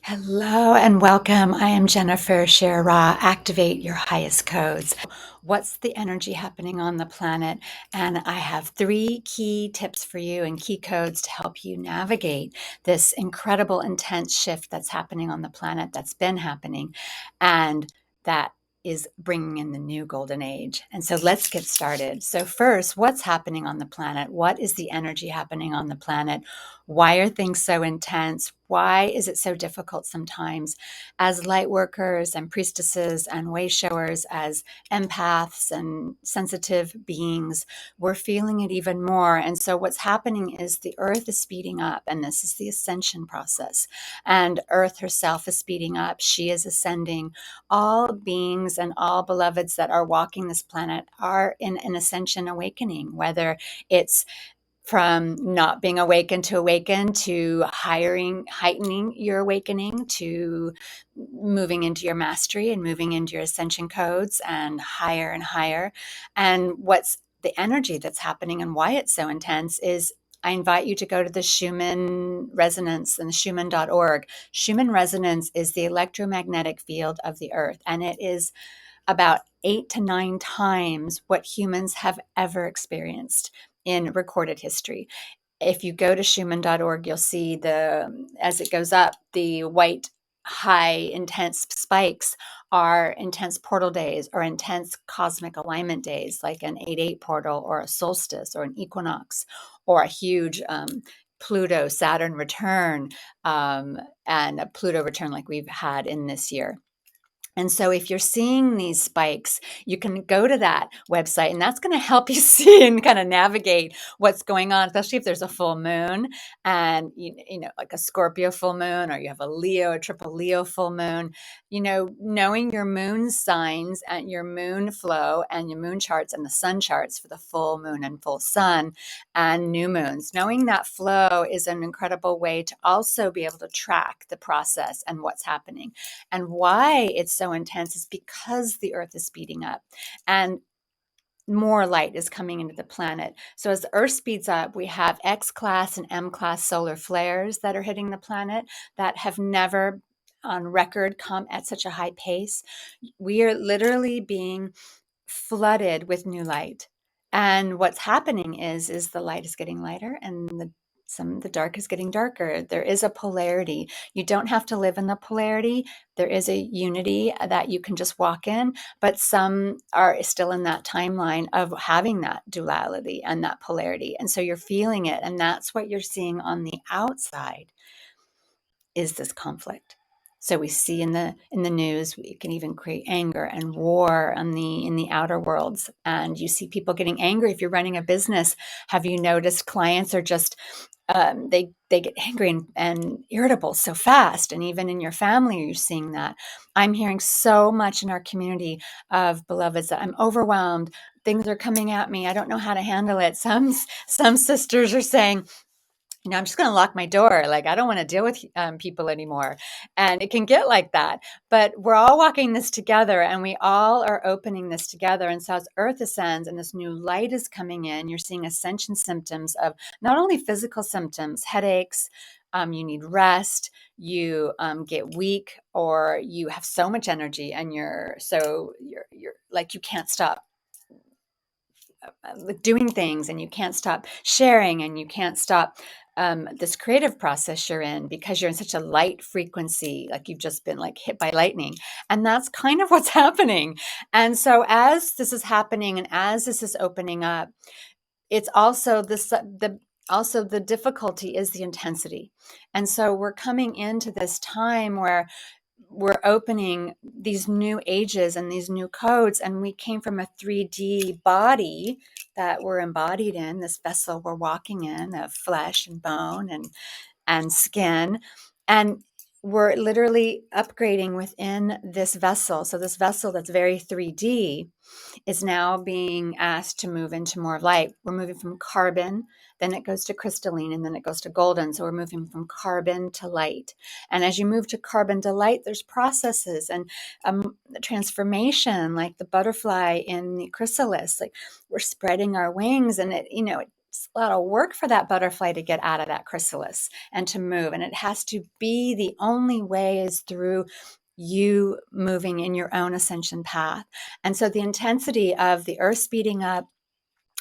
Hello and welcome. I am Jennifer Shara. Activate your highest codes. What's the energy happening on the planet? And I have 3 key tips for you and key codes to help you navigate this incredible, intense shift that's happening on the planet, that's been happening, and that is bringing in the new golden age. And so let's get started. So first, what's happening on the planet? What is the energy happening on the planet? Why are things so intense? Why is it so difficult sometimes as light workers and priestesses and way showers, as empaths and sensitive beings? We're feeling it even more. And so what's happening is the earth is speeding up, and this is the ascension process. And earth herself is speeding up. She is ascending. All beings and all beloveds that are walking this planet are in an ascension awakening, whether it's from not being awakened to awaken, to heightening your awakening, to moving into your mastery and moving into your ascension codes and higher and higher. And what's the energy that's happening and why it's so intense is I invite you to go to the Schumann resonance and the Schumann.org. Schumann resonance is the electromagnetic field of the earth, and it is about 8 to 9 times what humans have ever experienced in recorded history. If you go to Schumann.org, you'll see as it goes up, the white, high, intense spikes are intense portal days or intense cosmic alignment days, like an 8-8 portal or a solstice or an equinox or a huge Pluto Saturn return, and a Pluto return like we've had in this year. And so if you're seeing these spikes, you can go to that website, and that's going to help you see and kind of navigate what's going on, especially if there's a full moon and, like a Scorpio full moon, or you have a triple Leo full moon, knowing your moon signs and your moon flow and your moon charts and the sun charts for the full moon and full sun and new moons. Knowing that flow is an incredible way to also be able to track the process and what's happening. And why it's so intense is because the earth is speeding up and more light is coming into the planet. So as the earth speeds up, we have X class and M class solar flares that are hitting the planet that have never on record come at such a high pace. We are literally being flooded with new light. And what's happening is the light is getting lighter and the dark is getting darker. There is a polarity. You don't have to live in the polarity. There is a unity that you can just walk in, but some are still in that timeline of having that duality and that polarity. And so you're feeling it. And that's what you're seeing on the outside is this conflict. So we see in the news, we can even create anger and war in the outer worlds. And you see people getting angry. If you're running a business, have you noticed clients are just they get angry and irritable so fast? And even in your family, you're seeing that. I'm hearing so much in our community of beloveds that I'm overwhelmed. Things are coming at me. I don't know how to handle it. Some sisters are saying, I'm just going to lock my door. Like, I don't want to deal with people anymore. And it can get like that. But we're all walking this together and we all are opening this together. And so as Earth ascends and this new light is coming in, you're seeing ascension symptoms of not only physical symptoms, headaches, you need rest, you get weak, or you have so much energy and you're like, you can't stop doing things and you can't stop sharing and you can't stop this creative process you're in because you're in such a light frequency, like you've just been like hit by lightning. And that's kind of what's happening. And so as this is happening and as this is opening up, it's also the difficulty is the intensity. And so we're coming into this time where we're opening these new ages and these new codes, and we came from a 3D body that we're embodied in, this vessel we're walking in of flesh and bone and skin, and we're literally upgrading within this vessel. So this vessel that's very 3D is now being asked to move into more of light. We're moving from carbon, then it goes to crystalline, and then it goes to golden. So we're moving from carbon to light. And as you move to carbon to light, there's processes and transformation, like the butterfly in the chrysalis. Like we're spreading our wings, and it a lot of work for that butterfly to get out of that chrysalis and to move. And it has to be, the only way is through you moving in your own ascension path. And so the intensity of the earth speeding up,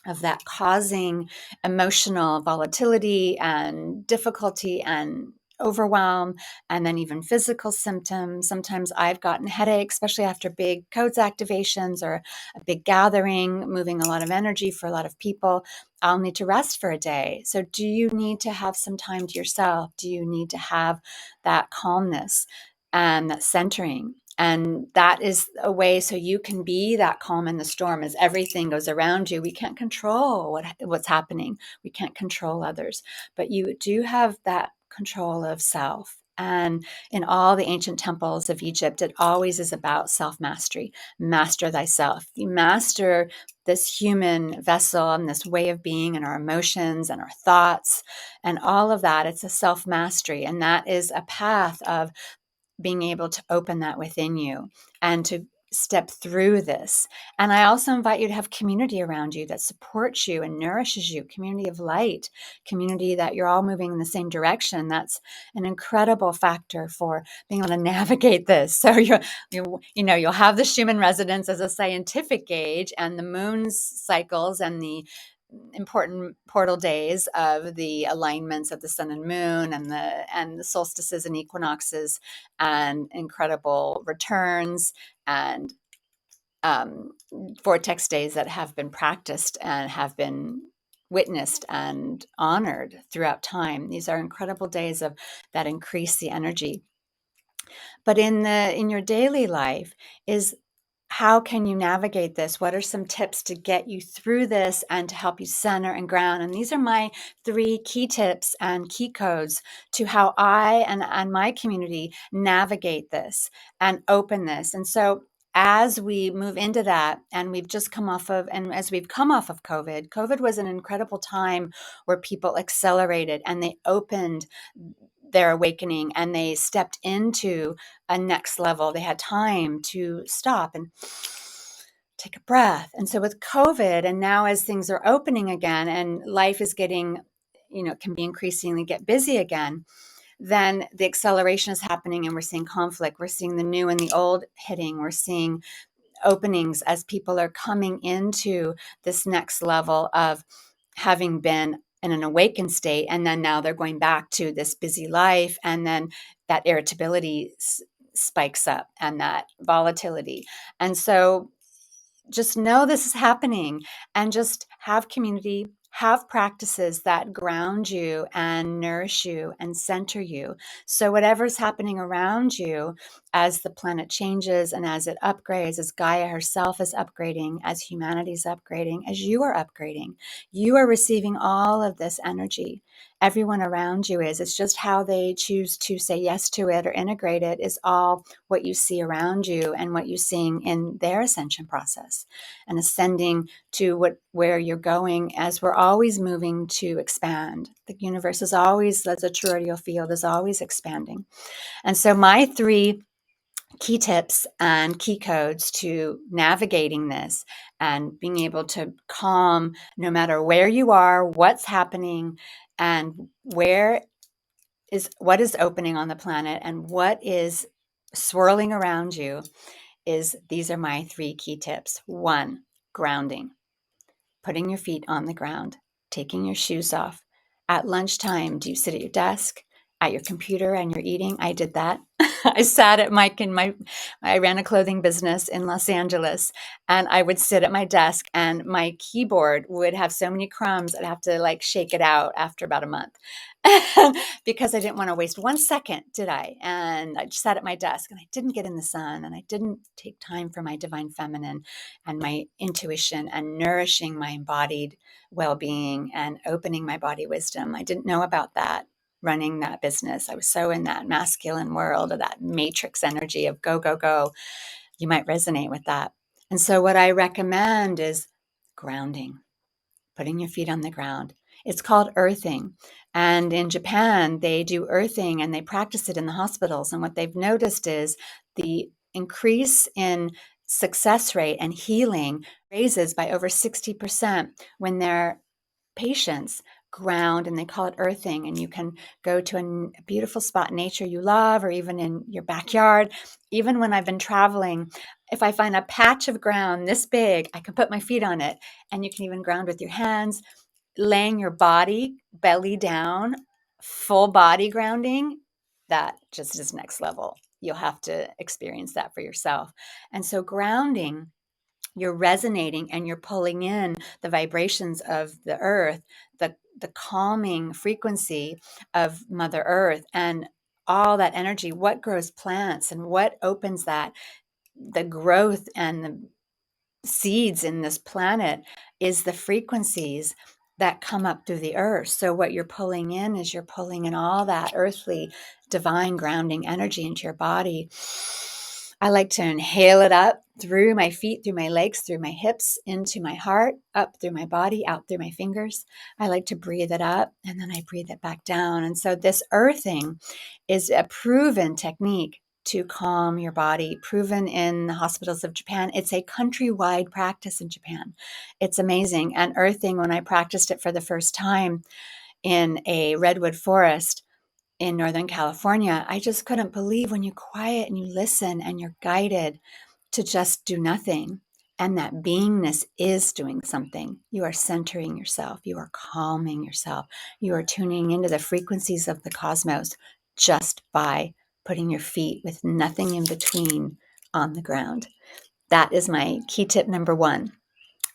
of that causing emotional volatility and difficulty and overwhelm, and then even physical symptoms. Sometimes I've gotten headaches, especially after big codes activations or a big gathering, moving a lot of energy for a lot of people. I'll need to rest for a day. So do you need to have some time to yourself? Do you need to have that calmness and that centering? And that is a way so you can be that calm in the storm as everything goes around you. We can't control what's happening. We can't control others, but you do have that control of self. And in all the ancient temples of Egypt, it always is about self-mastery. Master thyself. You master this human vessel and this way of being and our emotions and our thoughts and all of that. It's a self-mastery. And that is a path of being able to open that within you and to step through this. And I also invite you to have community around you that supports you and nourishes you, community of light, community that you're all moving in the same direction. That's an incredible factor for being able to navigate this. So you'll have the Schumann resonance as a scientific gauge, and the moon's cycles and the important portal days of the alignments of the sun and moon, and the solstices and equinoxes, and incredible returns, and vortex days that have been practiced and have been witnessed and honored throughout time. These are incredible days of that increase the energy. But in your daily life is, how can you navigate this? What are some tips to get you through this and to help you center and ground? And these are my 3 key tips and key codes to how I and my community navigate this and open this. And so as we move into that, and as we've come off of COVID was an incredible time where people accelerated and they opened their awakening and they stepped into a next level. They had time to stop and take a breath. And so with COVID, and now as things are opening again and life is getting, can be increasingly get busy again, then the acceleration is happening and we're seeing conflict. We're seeing the new and the old hitting. We're seeing openings as people are coming into this next level of having been in an awakened state, and then now they're going back to this busy life, and then that irritability spikes up and that volatility. And so just know this is happening, and just have community, have practices that ground you and nourish you and center you. So whatever's happening around you as the planet changes and as it upgrades, as Gaia herself is upgrading, as humanity is upgrading, as you are upgrading, you are receiving all of this energy. Everyone around you is. It's just how they choose to say yes to it or integrate it is all what you see around you and what you're seeing in their ascension process and ascending to where you're going, as we're always moving to expand. The universe is always, as a toroidal field, is always expanding. And so my 3 key tips and key codes to navigating this and being able to calm no matter where you are, what's happening, and what is opening on the planet and what is swirling around you, is these are my 3 key tips. 1, grounding, putting your feet on the ground, taking your shoes off. At lunchtime, do you sit at your desk, at your computer, and you're eating? I did that. I sat at I ran a clothing business in Los Angeles, and I would sit at my desk, and my keyboard would have so many crumbs, I'd have to shake it out after about a month because I didn't want to waste 1 second, did I? And I just sat at my desk, and I didn't get in the sun, and I didn't take time for my divine feminine and my intuition and nourishing my embodied well-being and opening my body wisdom. I didn't know about that running that business. I was so in that masculine world of that matrix energy of go, go, go. You might resonate with that. And so what I recommend is grounding, putting your feet on the ground. It's called earthing. And in Japan, they do earthing and they practice it in the hospitals. And what they've noticed is the increase in success rate and healing raises by over 60% when they're patients ground, and they call it earthing. And you can go to a beautiful spot in nature you love, or even in your backyard. Even when I've been traveling, if I find a patch of ground this big, I can put my feet on it. And you can even ground with your hands, laying your body belly down, full body grounding. That just is next level. You'll have to experience that for yourself. And so grounding, you're resonating and you're pulling in the vibrations of the earth, the calming frequency of Mother Earth, and all that energy, what grows plants and what opens that, the growth and the seeds in this planet is the frequencies that come up through the earth. So what you're pulling in is you're pulling in all that earthly divine grounding energy into your body. I like to inhale it up through my feet, through my legs, through my hips, into my heart, up through my body, out through my fingers. I like to breathe it up and then I breathe it back down. And so this earthing is a proven technique to calm your body, proven in the hospitals of Japan. It's a countrywide practice in Japan. It's amazing. And earthing, when I practiced it for the first time in a redwood forest in Northern California, I just couldn't believe when you quiet and you listen and you're guided to just do nothing. And that beingness is doing something. You are centering yourself. You are calming yourself. You are tuning into the frequencies of the cosmos just by putting your feet with nothing in between on the ground. That is my key tip number one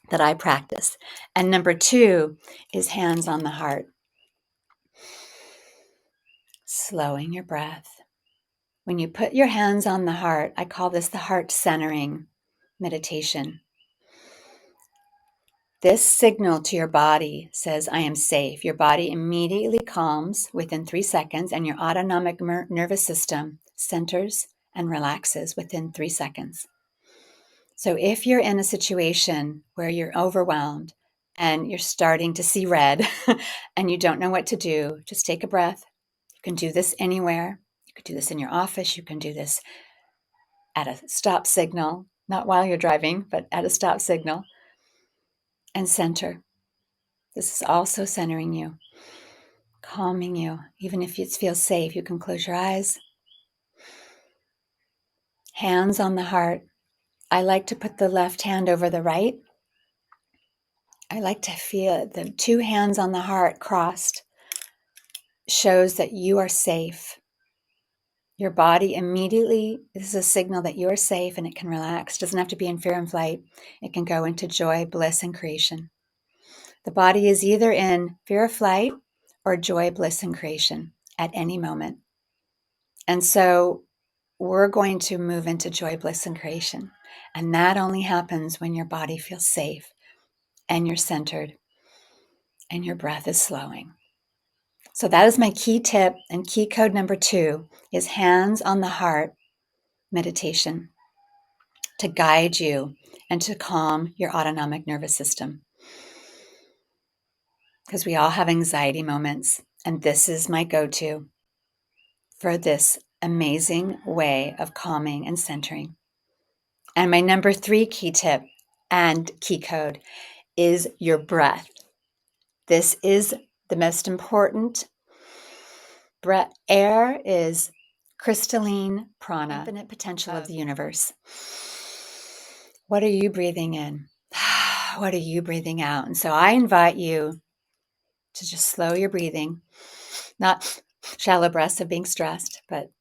that I practice. And number two is hands on the heart. Slowing your breath. When you put your hands on the heart, I call this the heart centering meditation. This signal to your body says, I am safe. Your body immediately calms within 3 seconds, and your autonomic nervous system centers and relaxes within 3 seconds. So if you're in a situation where you're overwhelmed and you're starting to see red and you don't know what to do, just take a breath. You can do this anywhere. You could do this in your office. You can do this at a stop signal, not while you're driving, but at a stop signal, and center. This is also centering you, calming you. Even if it feels safe, you can close your eyes. Hands on the heart. I like to put the left hand over the right. I like to feel the two hands on the heart crossed. Shows that you are safe. Your body immediately, this is a signal that you are safe and it can relax. It doesn't have to be in fear and flight. It can go into joy, bliss, and creation. The body is either in fear or flight or joy, bliss, and creation at any moment. And so we're going to move into joy, bliss, and creation. And that only happens when your body feels safe and you're centered and your breath is slowing. So that is my key tip, and key code number 2 is hands on the heart meditation to guide you and to calm your autonomic nervous system. Because we all have anxiety moments, and this is my go-to for this amazing way of calming and centering. And my number 3 key tip and key code is your breath. This is the most important. Air is crystalline prana, infinite potential of the universe. What are you breathing in? What are you breathing out? And so I invite you to just slow your breathing, not shallow breaths of being stressed, but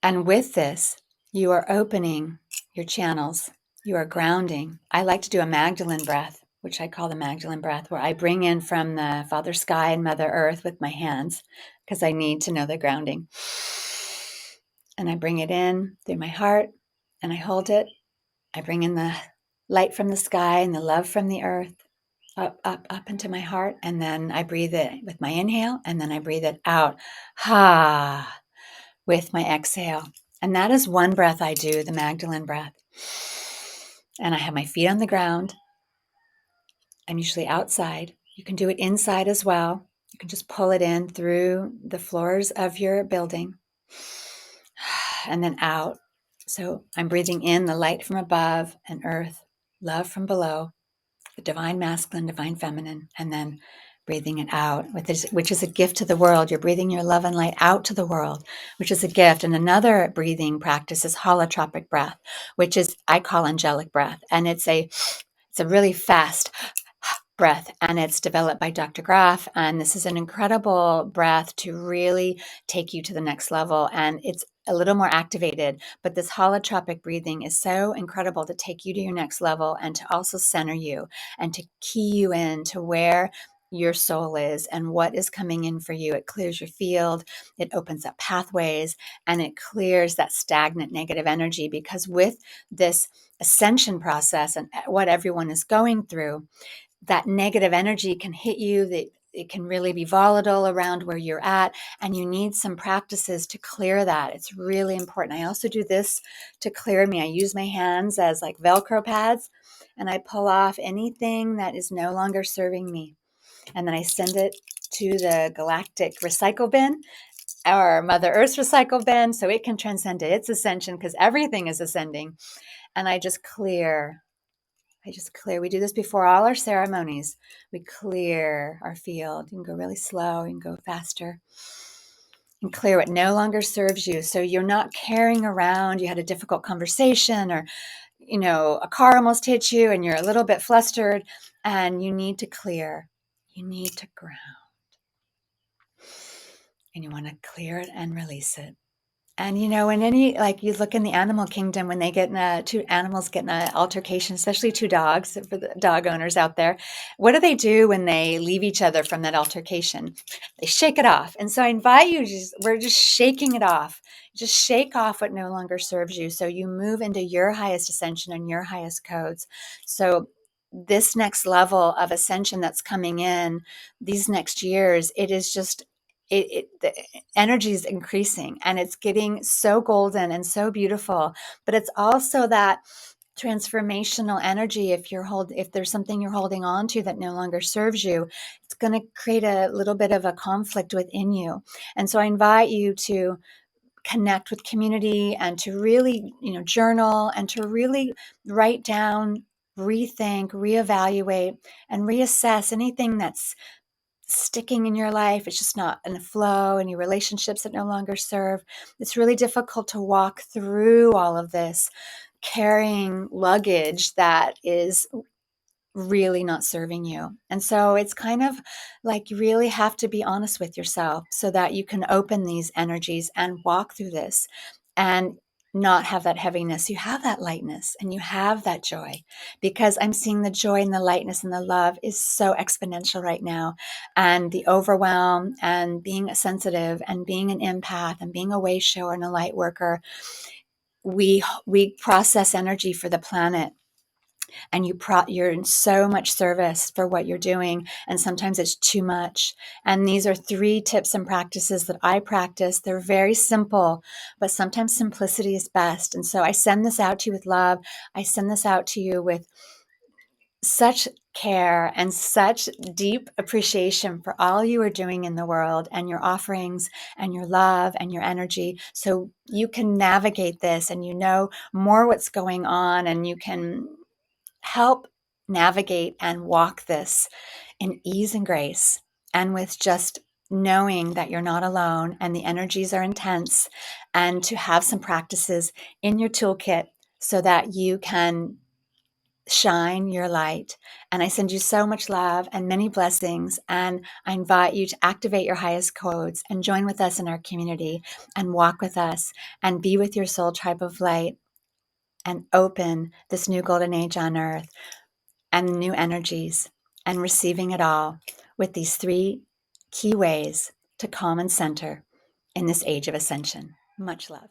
and with this, you are opening your channels. You are grounding. I like to do a Magdalene breath, which I call the Magdalene breath, where I bring in from the Father Sky and Mother Earth with my hands, because I need to know the grounding. And I bring it in through my heart, and I hold it. I bring in the light from the sky and the love from the earth, up, up, up into my heart. And then I breathe it with my inhale, and then I breathe it out, ha, with my exhale. And that is one breath I do, the Magdalene breath. And I have my feet on the ground. I'm usually outside. You can do it inside as well. You can just pull it in through the floors of your building and then out. So I'm breathing in the light from above and earth, love from below. the divine masculine, divine feminine, and then breathing it out, which is a gift to the world. You're breathing your love and light out to the world, which is a gift. And another breathing practice is holotropic breath, which is I call angelic breath, and it's a really fast breath, and it's developed by Dr. Graf. And this is an incredible breath to really take you to the next level. And it's a little more activated, but this holotropic breathing is so incredible to take you to your next level and to also center you and to key you in to where your soul is and what is coming in for you. It clears your field, it opens up pathways, and it clears that stagnant negative energy, because with this ascension process and what everyone is going through, that negative energy can hit you, that it can really be volatile around where you're at, and you need some practices to clear that. It's really important. I also do this to clear me. I use my hands as like Velcro pads, and I pull off anything that is no longer serving me. And then I send it to the galactic recycle bin, or Mother Earth's recycle bin, so it can transcend its ascension, because everything is ascending. And I just clear. We do this before all our ceremonies. We clear our field. You can go really slow, you can go faster. And clear what no longer serves you. So you're not carrying around, you had a difficult conversation, or a car almost hit you and you're a little bit flustered, and you need to clear. You need to ground. And you want to clear it and release it. And in any, like, you look in the animal kingdom, when they two animals get in an altercation, especially two dogs, for the dog owners out there, what do they do when they leave each other from that altercation? They shake it off. And so I invite you, we're just shaking it off. Just shake off what no longer serves you, so you move into your highest ascension and your highest codes. So this next level of ascension that's coming in these next years, it is just, the energy is increasing, and it's getting so golden and so beautiful. But it's also that transformational energy. If there's something you're holding on to that no longer serves you, it's going to create a little bit of a conflict within you. And so I invite you to connect with community, and to really, journal, and to really write down, rethink, reevaluate, and reassess anything that's sticking in your life. It's just not in the flow, any relationships that no longer serve. It's really difficult to walk through all of this carrying luggage that is really not serving you. And so it's kind of like you really have to be honest with yourself, so that you can open these energies and walk through this and not have that heaviness. You have that lightness and you have that joy, because I'm seeing the joy and the lightness and the love is so exponential right now. And the overwhelm, and being sensitive, and being an empath, and being a way shower and a light worker, we process energy for the planet, and you're in so much service for what you're doing, and sometimes it's too much. And these are 3 tips and practices that I practice. They're very simple, but sometimes simplicity is best. And so I send this out to you with love. I send this out to you with such care and such deep appreciation for all you are doing in the world, and your offerings, and your love, and your energy, so you can navigate this, and more what's going on, and you can help navigate and walk this in ease and grace, and with just knowing that you're not alone and the energies are intense, and to have some practices in your toolkit so that you can shine your light. And I send you so much love and many blessings, and I invite you to activate your highest codes and join with us in our community, and walk with us, and be with your soul tribe of light, and open this new golden age on earth, and new energies, and receiving it all with these 3 key ways to calm and center in this age of ascension. Much love.